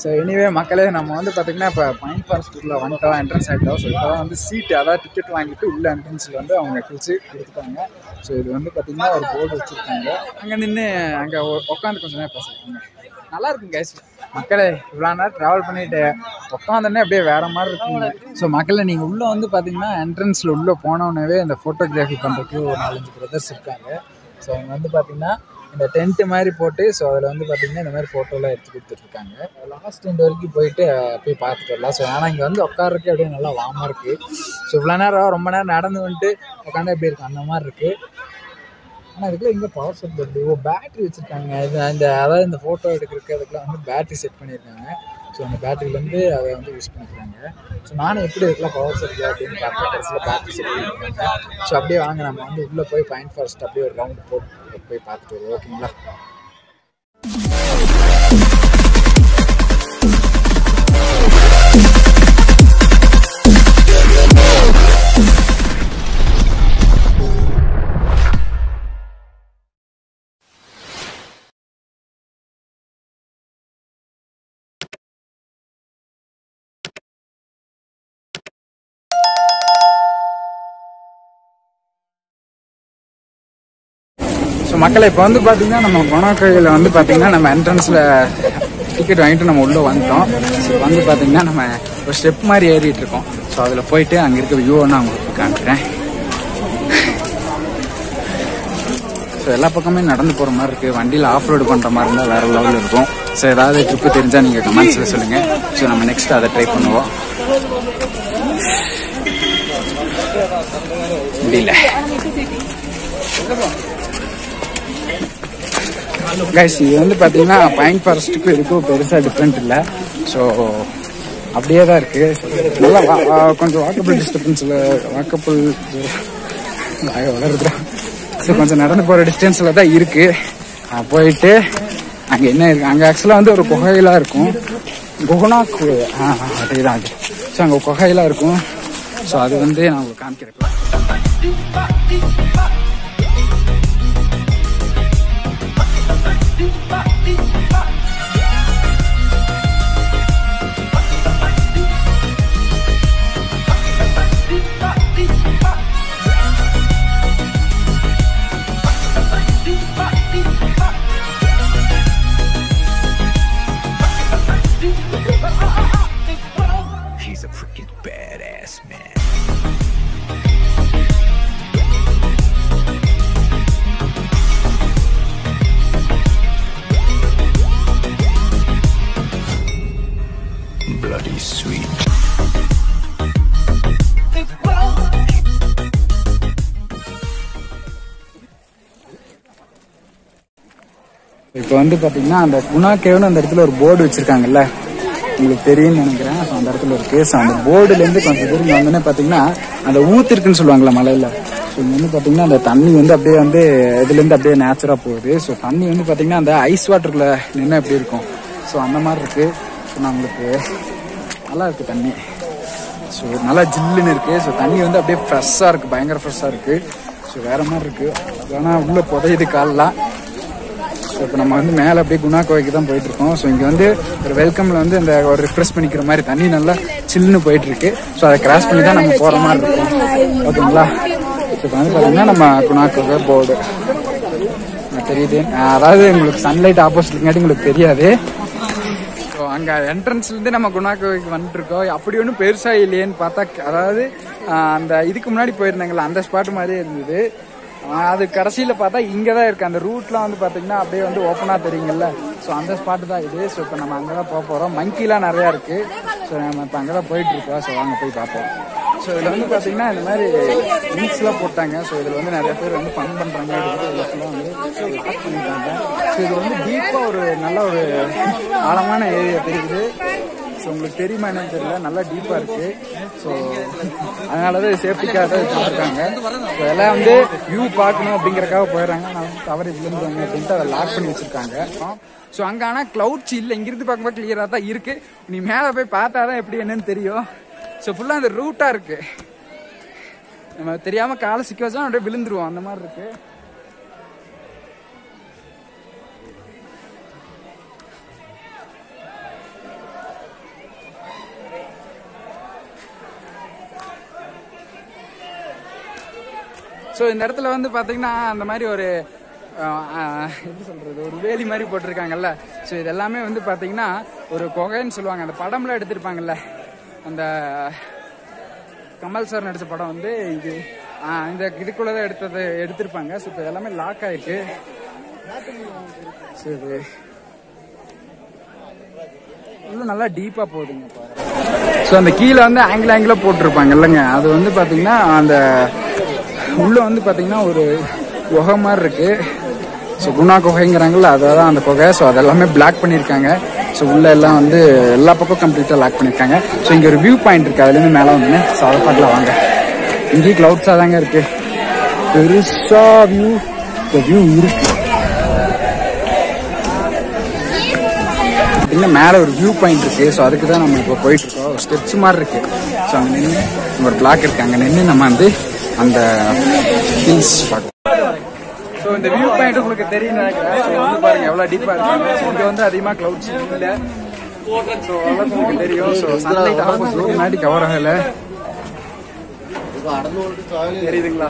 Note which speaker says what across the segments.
Speaker 1: So anyway மக்களே நம்ம வந்து பார்த்திங்கன்னா இப்போ பைன் ஃபாரஸ்ட்டுக்குள்ளே வந்துட்டோம், என்ட்ரன்ஸ் ஆகிட்டோம். ஸோ இப்போ வந்து சீட்டு அதாவது டிக்கெட் வாங்கிட்டு உள்ள என்ட்ரன்ஸில் வந்து அவங்க கிழிச்சு கொடுத்துட்டாங்க. ஸோ இது வந்து பார்த்திங்கன்னா ஒரு போர்டு வச்சுருக்காங்க. அங்கே நின்று அங்கே உட்காந்து கொஞ்சம் நேரம் பேசுகிறாங்க. நல்லா இருக்குங்க கைஸ். மக்களே இவ்வளோ நேரம் ட்ராவல் பண்ணிவிட்டு உட்காந்தோடனே அப்படியே வேறு மாதிரி இருக்குங்க. ஸோ மக்களே நீங்கள் உள்ளே வந்து பார்த்திங்கன்னா என்ட்ரன்ஸில் உள்ளே போனோடனே இந்த ஃபோட்டோகிராஃபி பண்ணுறதுக்கு ஒரு 4-5 பிரதர்ஸ் இருக்காங்க. ஸோ அவங்க வந்து பார்த்திங்கன்னா இந்த டென்ட்டு மாதிரி போட்டு ஸோ அதில் வந்து பார்த்திங்கன்னா இந்த மாதிரி ஃபோட்டோலாம் எடுத்து கொடுத்துட்ருக்காங்க. லாஸ்ட் டென்ட் வரைக்கும் போயிட்டு போய் பார்த்துட்டு வரலாம். ஸோ ஆனால் இங்கே வந்து உட்காரக்கு அப்படியே நல்லா வார்மாக இருக்குது. ஸோ இவ்வளோ நேரம் ரொம்ப நேரம் நடந்து வந்துட்டு உட்காந்து எப்படி இருக்கும் அந்த மாதிரி இருக்குது. ஆனால் இதுக்குள்ள இங்கே பவர் செட் வருது. பேட்ரி வச்சுருக்காங்க. அதாவது இந்த ஃபோட்டோ எடுக்கிறதுக்கு அதுக்கெலாம் வந்து பேட்ரி செட் பண்ணியிருக்காங்க. ஸோ அந்த பேட்டரியிலேருந்து அதை வந்து யூஸ் பண்ணிக்கிறாங்க. ஸோ நானும் எப்படி இதுக்கெலாம் பவர் செட் அப்படின்னு பார்த்தா கடைசியில் பேட்டரி செட் பண்ணியிருக்காங்க. ஸோ அப்படியே வாங்க நம்ம வந்து உள்ளே போய் பைன் ஃபாரஸ்ட் அப்படியே ஒரு ரவுண்டு போட்டு போய் பார்த்துட்டு வருவோம். ஓகேங்களா? ஸோ மக்களை இப்போ வந்து பார்த்தீங்கன்னா நம்ம குணாக்கோயிலில் வந்து பார்த்தீங்கன்னா நம்ம என்ட்ரன்ஸில் டிக்கெட் வாங்கிட்டு நம்ம உள்ளே வந்துட்டோம். ஸோ வந்து பார்த்தீங்கன்னா நம்ம ஒரு ஸ்டெப் மாதிரி ஏறிட்டு இருக்கோம். ஸோ அதில் போயிட்டு அங்கே இருக்க வியூவை நான் உங்களுக்கு காமிக்கிறேன். ஸோ எல்லா பக்கமே நடந்து போகிற மாதிரி இருக்குது. வண்டியில் ஆஃப் ரோடு பண்ணுற மாதிரி இருந்தால் வேறு லெவலில் இருக்கும். ஸோ ஏதாவது ட்ரிப்பு தெரிஞ்சால் நீங்கள் கமெண்ட்ஸில் சொல்லுங்கள். ஸோ நம்ம நெக்ஸ்ட் அதை ட்ரை பண்ணுவோம். முடியல கைஸ். இது வந்து பார்த்தீங்கன்னா பைன் ஃபாரஸ்ட்டுக்கும் இதுக்கும் பெருசாக டிஃப்ரெண்ட் இல்லை. ஸோ அப்படியே தான் இருக்குது. நல்லா கொஞ்சம் வாக்கபிள் டிஸ்டன்ஸில் வாக்கபிள் வளருதுதான். ஸோ கொஞ்சம் நடந்து போகிற டிஸ்டன்ஸில் தான் இருக்குது. போயிட்டு அங்கே என்ன இருக்குது, அங்கே ஆக்சுவலாக வந்து ஒரு குகையெல்லாம் இருக்கும். குஹனாக்கு அதேதான் அது. ஸோ அங்கே குகையெல்லாம் இருக்கும். ஸோ அது வந்து நான் உங்களுக்கு காமிக்கிறேன். இப்போ வந்து பார்த்தீங்கன்னா அந்த குணா கேவ்னு அந்த இடத்துல ஒரு போர்டு வச்சிருக்காங்கல்ல, உங்களுக்கு தெரியும்னு நினைக்கிறேன். ஸோ அந்த இடத்துல இருக்கு. ஸோ அந்த போர்டுலேருந்து கொஞ்சம் தூரம் வந்தோடனே பார்த்தீங்கன்னா அந்த ஊத்து இருக்குன்னு சொல்லுவாங்களா மலையில். ஸோ இங்கே வந்து பார்த்தீங்கன்னா அந்த தண்ணி வந்து அப்படியே வந்து இதுலேருந்து அப்படியே நேச்சுராக போகுது. ஸோ தண்ணி வந்து பார்த்தீங்கன்னா அந்த ஐஸ் வாட்டருக்குள்ள நின்று எப்படி இருக்கும், ஸோ அந்த மாதிரி இருக்குது. ஸோ நம்மளுக்கு நல்லா இருக்குது தண்ணி. ஸோ நல்லா ஜில்லுன்னு இருக்குது. ஸோ தண்ணி வந்து அப்படியே ஃப்ரெஷ்ஷாக இருக்குது, பயங்கர ஃப்ரெஷ்ஷாக இருக்குது. ஸோ வேறு மாதிரி இருக்குது. ஆனால் உள்ளே புதையுது காலெலாம். ஸோ இப்போ நம்ம வந்து மேலே அப்படியே குணா கோவைக்கு தான் போயிட்டுருக்கோம். ஸோ இங்கே வந்து ஒரு வெல்கமில் வந்து இந்த ஒரு ரிஃப்ரெஷ் பண்ணிக்கிற மாதிரி தண்ணி நல்லா சில்லுன்னு போயிட்டுருக்கு. ஸோ அதை கிராஸ் பண்ணி தான் நம்ம போகிற மாதிரி இருக்கும். ஓகேங்களா? ஸோ இப்போ வந்து பார்த்தீங்கன்னா நம்ம குணா கோவை போர்டு தெரியுது. அதாவது உங்களுக்கு சன்லைட் ஆப்போசிட்ங்காட்டி உங்களுக்கு தெரியாது. ஸோ அங்கே என்ட்ரன்ஸ்லேருந்து நம்ம குணா கோவைக்கு வந்துட்டுருக்கோம். அப்படி ஒன்றும் பெருசாக இல்லையேன்னு பார்த்தா, அதாவது அந்த இதுக்கு முன்னாடி போயிருந்தாங்களா அந்த ஸ்பாட் மாதிரியே இருந்தது. அது கடைசியில் பார்த்தா இங்கே தான் இருக்குது. அந்த ரூட்லாம் வந்து பார்த்தீங்கன்னா அப்படியே வந்து ஓப்பனாக தெரியுங்கல்ல. ஸோ அந்த ஸ்பாட்டு தான் இது. ஸோ இப்போ நம்ம அங்கே தான் போக போகிறோம். மங்கிலாம் நிறையா இருக்குது. ஸோ நம்ம இப்போ அங்கே தான் போயிட்டுருக்கோம். ஸோ வாங்க போய் பார்ப்போம். ஸோ இதில் வந்து பார்த்தீங்கன்னா இந்த மாதிரி லிங்க்ஸ்லாம் போட்டாங்க. ஸோ இதில் வந்து நிறைய பேர் வந்து ஃபன் பண்ணுறாங்க. இதெல்லாம் வந்து லாக் பண்ணிட்டாங்க. ஸோ இது வந்து டீப்பாக ஒரு நல்ல ஒரு ஆழமான ஏரியா தெரியுது. ஸோ உங்களுக்கு தெரியுமா என்னன்னு தெரியல, நல்லா டீப்பாக இருக்குது. ஸோ அதனால தான் சேஃப்டிக்காக தான் வச்சுருக்காங்க. ஸோ எல்லாம் வந்து வியூ பார்க்கணும் அப்படிங்கிறக்காக போயிடறாங்க. நான் வந்து தவறு விழுந்துருவாங்க அப்படின்ட்டு அதை லாக் பண்ணி வச்சுருக்காங்க. ஸோ அங்கே ஆனால் க்ளவுட்ஸ் இல்லை. இங்கிருந்து பார்க்கும்போது கிளியராக தான் இருக்குது. நீ மேலே போய் பார்த்தா தான் எப்படி என்னன்னு தெரியும். ஸோ ஃபுல்லாக அந்த ரூட்டாக இருக்குது. நம்ம தெரியாமல் காலை சிக்க வச்சா அப்படியே விழுந்துருவோம். அந்த மாதிரி இருக்குது. ஸோ இந்த இடத்துல வந்து பார்த்தீங்கன்னா அந்த மாதிரி ஒரு எப்படி சொல்றது, ஒரு வேலி மாதிரி போட்டிருக்காங்கல்ல. ஸோ இது எல்லாமே வந்து பார்த்தீங்கன்னா ஒரு குகைன்னு சொல்லுவாங்க. அந்த படம்லாம் எடுத்திருப்பாங்கல்ல, அந்த கமல் சார் நடித்த படம் வந்து இது இந்த இதுக்குள்ளதான் எடுத்திருப்பாங்க. ஸோ இப்போ எல்லாமே லாக் ஆயிருக்கு. ஸோ இது இன்னும் நல்லா டீப்பா போகுதுங்க. ஸோ அந்த கீழே வந்து ஆங்கிள் போட்டிருப்பாங்க இல்லைங்க, அது வந்து பாத்தீங்கன்னா அந்த உள்ள வந்து பாத்தீங்கன்னா ஒரு குகை மாதிரி இருக்கு. ஸோ குணா குகைங்கிறாங்கல்ல, அதான் அந்த குகை. ஸோ அதெல்லாமே பிளாக் பண்ணியிருக்காங்க. ஸோ உள்ள எல்லாம் வந்து எல்லா பக்கம் கம்ப்ளீட்டா லாக் பண்ணியிருக்காங்க. ஸோ இங்க ஒரு வியூ பாயிண்ட் இருக்கு, அதுல இருந்து மேல வந்து ஸோ அதை பார்க்கலாம் வாங்க. இங்கேயும் கிளவுட்ஸா தாங்க இருக்கு, பெருசா வியூ இருக்கு. மேல ஒரு வியூ பாயிண்ட் இருக்கு. ஸோ அதுக்கு தான் நம்ம இப்போ போயிட்டு இருக்கோம். ஸ்டெப்ஸ் மாதிரி இருக்கு. ஸோ அங்க நின்று ஒரு பிளாக் இருக்கு, அங்க நின்று நம்ம வந்து அந்த ஹில்ஸ் பார்க்கலாம். ஸோ இந்த வியூ பாயிண்ட் உங்களுக்கு தெரியும் நினைக்கிறேன். ஸோ வந்து பாருங்க எவ்வளவு டீப்பா இருக்கு. இங்க வந்து அதிகமா கிளவுட்ஸ் இல்லை. ஸோ அவ்வளவு உங்களுக்கு தெரியும். ஸோ சன்லைட் ஆல்மோஸ்ட் முன்னாடி கவர் ஆகல, தெரியுதுங்களா?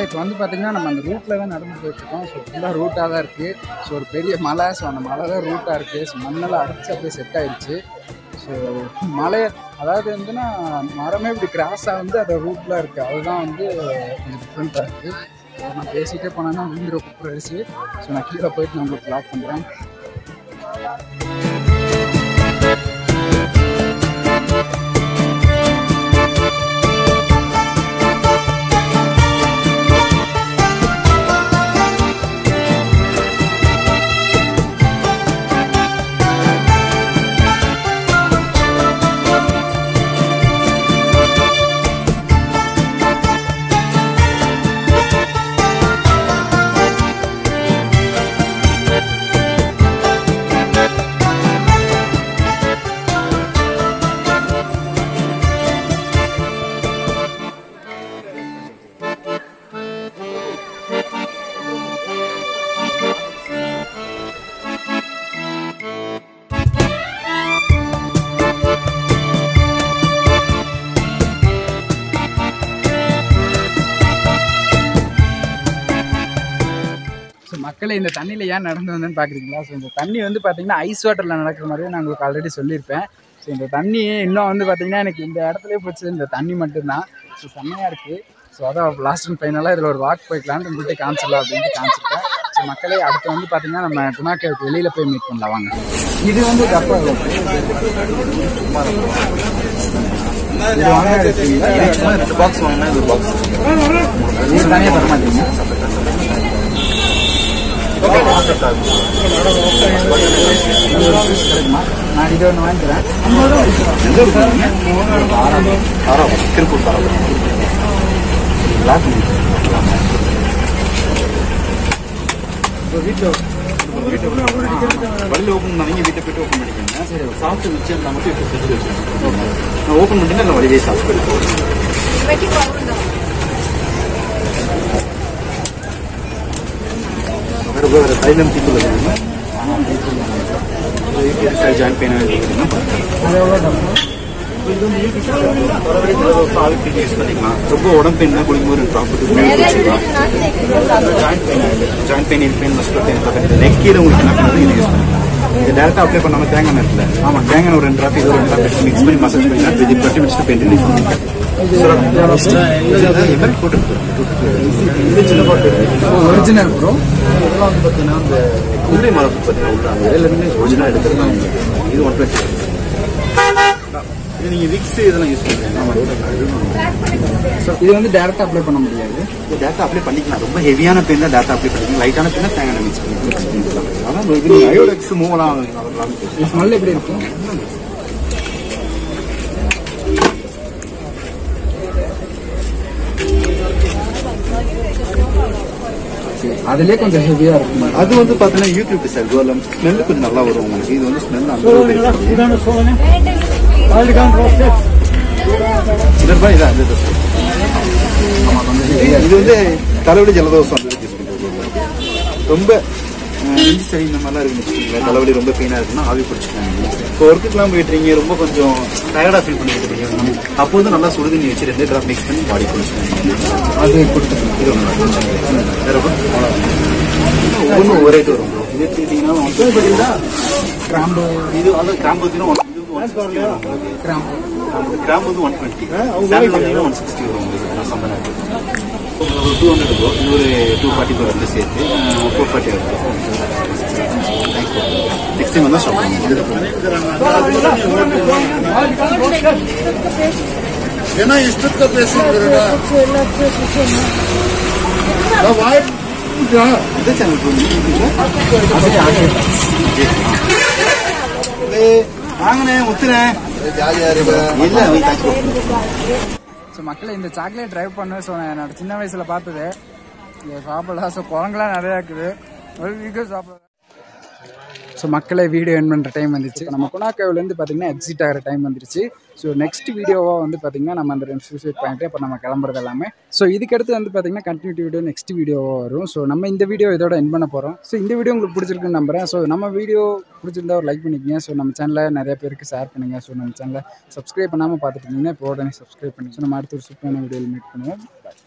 Speaker 1: இப்போ வந்து பார்த்தீங்கன்னா நம்ம அந்த ரூட்டில் தான் நடந்து போயிட்டுருக்கோம். ஸோ ஃபுல்லாக ரூட்டாக தான் இருக்குது. ஸோ ஒரு பெரிய மலை. ஸோ அந்த மலை தான் ரூட்டாக இருக்குது. ஸோ மண்ணெல்லாம் அடிச்சு அப்படியே செட் ஆகிடுச்சு. ஸோ மலை அதாவது வந்துன்னா மரமே இப்படி கிராஸாக வந்து அந்த ரூட்டில் இருக்குது. அதுதான் வந்து கொஞ்சம் டிஃப்ரெண்ட்டாக இருக்குது. ஸோ நான் பேசிகிட்டே போனேன்னா விழுந்துற குப்பை அடிச்சு. ஸோ நான் கீழே போயிட்டு நான் உங்களுக்கு லாக் பண்ணுறேன். மக்களே இந்த தண்ணியில் ஏன் நடந்து வந்தேன்னு பார்க்குறீங்களா? ஸோ இந்த தண்ணி வந்து பார்த்தீங்கன்னா ஐஸ் வாட்டரில் நடக்கிற மாதிரியே நான் உங்களுக்கு ஆல்ரெடி சொல்லியிருப்பேன். ஸோ இந்த தண்ணி இன்னும் வந்து பார்த்தீங்கன்னா எனக்கு இந்த இடத்துலேயே போச்சு இந்த தண்ணி மட்டும்தான். ஸோ செம்மையாக இருக்குது. ஸோ அதான் லாஸ்ட் அண்ட் ஃபைனலாக இதில் ஒரு வாக் போய்க்கலான்னு உங்கள்கிட்ட காமிச்சிடலாம் அப்படின்ட்டு காமிச்சிருக்கேன். ஸோ மக்களே அடுத்து வந்து பார்த்தீங்கன்னா நம்ம குணா கேவுக்கு வெளியில் போய் மீட் பண்ணலாம் வாங்க. இது வந்து கப்பா இது வாங்க 2 பாக்ஸ் வாங்கினா இது ஒரு பாக்ஸ் இது தனியாக தர மாட்டீங்க. நான் இது ஒன்று வாங்கிக்கிறேன்.
Speaker 2: வழியில் ஓப்பன் பண்ணீங்க, வீட்டை போய்ட்டு ஓப்பன் பண்ணிக்கோங்க. சரி, சாப்பிட்டு மிச்சம் இருந்தால் மட்டும் இப்போ செஞ்சு வச்சுக்கோங்க. நான் ஓப்பன் பண்ணிட்டு நான் வழியே சாப்பிட்டு வேறு தைலம் தீக்குள்ள ஜாயின் பெயின் இது வந்து தலைவலி ஜலதோஷம் ஆவி பெயின் யூஸ் பண்ணிக்கலாம். ரொம்ப உடம்பு பெயின்னா குடிக்கும்போது ப்ராப்பர்ட்டி ஜாயிண்ட் பெயின் இன் பெயின் மஸ்ட் பெயின் நெக் கீழே உங்களுக்கு என்ன பண்ணுறது இது யூஸ் பண்ணிக்கலாம். இது டேரக்டா அப்ளை பண்ணாம தேங்காய் நேரத்தில் ஆமாம் தேங்காய் ஒரு 2 டிராப் இது ஒரு 2 டிராப் மிக்ஸ் பண்ணி மசாஜ் பண்ணினா with 20 minutes pain relief
Speaker 1: original bro.
Speaker 2: இதெல்லாம் வந்து பார்த்தீங்கன்னா அந்த குதிரை மரத்து பார்த்தீங்கன்னா உள்ள அந்த இலையிலேருந்து ஒரிஜினல் எடுத்துருக்காங்க. இது 120. இது நீங்கள் விக்ஸ் இதெல்லாம் யூஸ் பண்ணுறீங்க.
Speaker 1: இது வந்து டேரக்டா அப்ளை பண்ண முடியாது.
Speaker 2: இது டேரக்டா அப்ளை பண்ணிக்கலாம். ரொம்ப ஹெவியான பெயின் தான் டேரக்டா அப்ளை பண்ணிக்கலாம். லைட்டான பெயினா தேங்காய் மிக்ஸ் பண்ணிக்கலாம். அதான் இது நீங்கள் அயோடெக்ஸ் மூவலாம்
Speaker 1: ஸ்மெல் எப்படி இருக்கும்? அதுலயே கொஞ்சம் ஹெவியா இருக்கும்.
Speaker 2: அது வந்து பாத்தீங்கன்னா யூடியூப் சார் கோலம் ஸ்மெல் கொஞ்சம் நல்லா வரும் உங்களுக்கு. இது வந்து ஸ்மெல் அந்த இது வந்து தலைவலி ஜலதோஷம் ரொம்ப நெஞ்சு சரி இந்த மாதிரிலாம் இருக்குன்னு வச்சுக்கோங்களேன். தலைவலி ரொம்ப பெயினா இருக்குன்னா ஆவி பிடிச்சிக்கலாம். இப்போ ஒர்க்குக்கெல்லாம் போயிட்டுறீங்க ரொம்ப கொஞ்சம் டயர்டா ஃபீல் பண்ணிட்டு இருக்கீங்க. அப்போ வந்து நல்லா சுடுதண்ணி வச்சு 2 டிராப் மிக்ஸ் பண்ணி பாடி பிடிச்சிக்கலாம்.
Speaker 1: அது கொடுத்துக்கலாம்.
Speaker 2: இது ஒவ்வொன்றும் ஒரே ரேட் வரும். இது எடுத்துக்கிட்டீங்கன்னா கிராம்பு இது வந்து கிராம்பு கிராம்பு வந்து 120 160 வரும் உங்களுக்கு சம்பளம். ஒரு 200 இருக்கும். இது ஒரு 240 வந்து சேர்த்து 440 வரும். நெக்ஸ்ட் டைம் வந்து சாப்பிடுவோம்.
Speaker 3: ஏன்னா இஷ்டத்தை பேசுறா
Speaker 2: இந்த சேனல் வாங்கினேன் முத்துறேன் இல்ல.
Speaker 1: ஸோ மக்களை இந்த சாக்லேட் ட்ரைவ் பண்ண ஸோ நான் என்னோட சின்ன வயசுல பார்த்தது இங்கே சாப்பிடலாம். ஸோ குரங்கெல்லாம் நிறையா இருக்குது. ஒரு வீக்கோ சாப்பிடலாம். ஸோ மக்களை வீடியோ என் பண்ணுற டைம் வந்துச்சு. நம்ம குணாக்கேவ்லேருந்து பார்த்தீங்கன்னா எக்ஸிட் ஆகிற டைம் வந்துருச்சு. ஸோ நெக்ஸ்ட் வீடியோவாக வந்து பார்த்தீங்கன்னா நம்ம அந்த 2 சூசைட் பாயிண்ட்டு இப்போ நம்ம கிளம்புறது எல்லாமே. ஸோ இதுக்கடுத்து வந்து பார்த்தீங்கன்னா கண்டினியூட்டி வீடியோ நெக்ஸ்ட் வீடியோவாக வரும். ஸோ நம்ம இந்த வீடியோ இதோட என் பண்ண போகிறோம். ஸோ இந்த வீடியோ உங்களுக்கு பிடிச்சிருக்குன்னு நம்புறேன். ஸோ நம்ம வீடியோ பிடிச்சிருந்தா ஒரு லைக் பண்ணிக்கங்க. ஸோ நம்ம சேனலை நிறைய பேருக்கு ஷேர் பண்ணுங்கள். ஸோ நம்ம சேனலை சப்ஸ்கிரைப் பண்ணாமல் பார்த்துட்டு இருந்தீங்கன்னா இப்போ உடனே சப்ஸ்கிரைப் பண்ணி ஸோ நம்ம அடுத்த ஒரு சூப்பரான வீடியோவில் மீட் பண்ணுவோம். பாய்.